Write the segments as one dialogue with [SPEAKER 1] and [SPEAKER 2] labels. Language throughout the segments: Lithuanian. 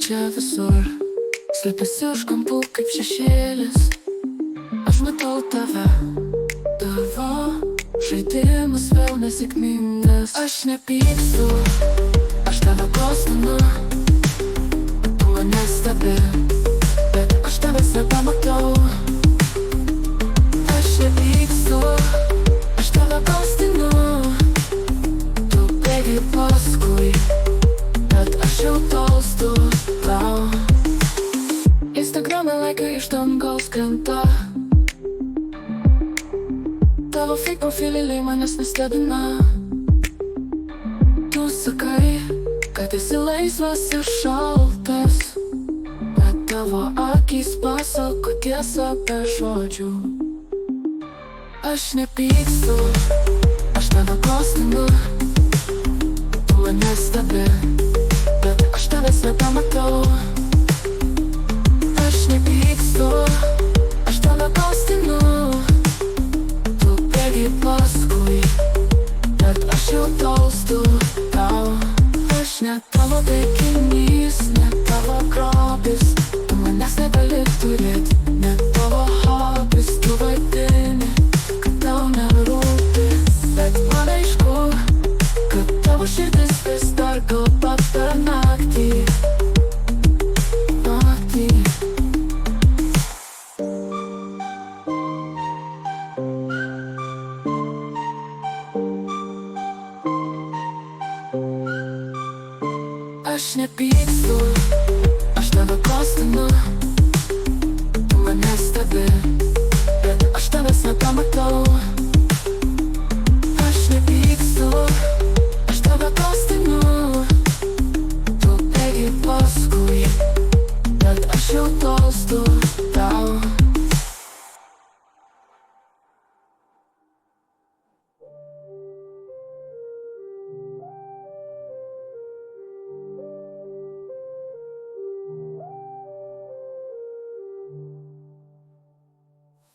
[SPEAKER 1] čia visur, slepiasi už kampų kaip šešėlis. Aš matau tave, tavo žaidimas vėl nesėkmingas. Aš nepykstu, aš tave kostinu, tu mane stebi, bet aš tavęs nepamatau. Aš nepykstu, aš tave kostinu, tu bėgi paskui, bet aš jau tolstu tau. Instagrame laikai iš dangaus krenta, tavo fake profilėliai manęs nestebina. Tu sakai, kad esi laisvas ir šaltas, bet tavo akys pasako tiesą be žodžių. Aš nepykstu, aš tave kostinu, tu mane stebi, bet aš tavęs nepamatau. Aš nepykstu, aš tave kostinu, tu bėgi paskui, bet aš jau tolstu tau. Aš ne tavo taikinys, ne tavo grobis, tu manęs negali turėt, ne tavo hobis. Tu vaidini, kad tau nerūpi, bet man aišku, kad tavo širdis vis dar kalba per naktį. Aš nepykstu, aš tave kostinu, tu mane stebi, bet aš tavęs nepamatau. Aš nepykstu, aš tave kostinu, tu bėgi paskui, bet aš jau tolstu tau.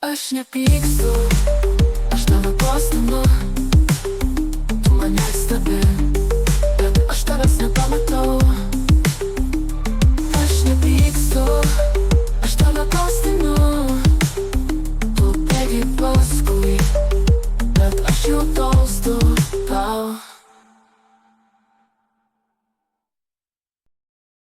[SPEAKER 1] Aš nepykstu, aš tave kostinu, tu mane stebi,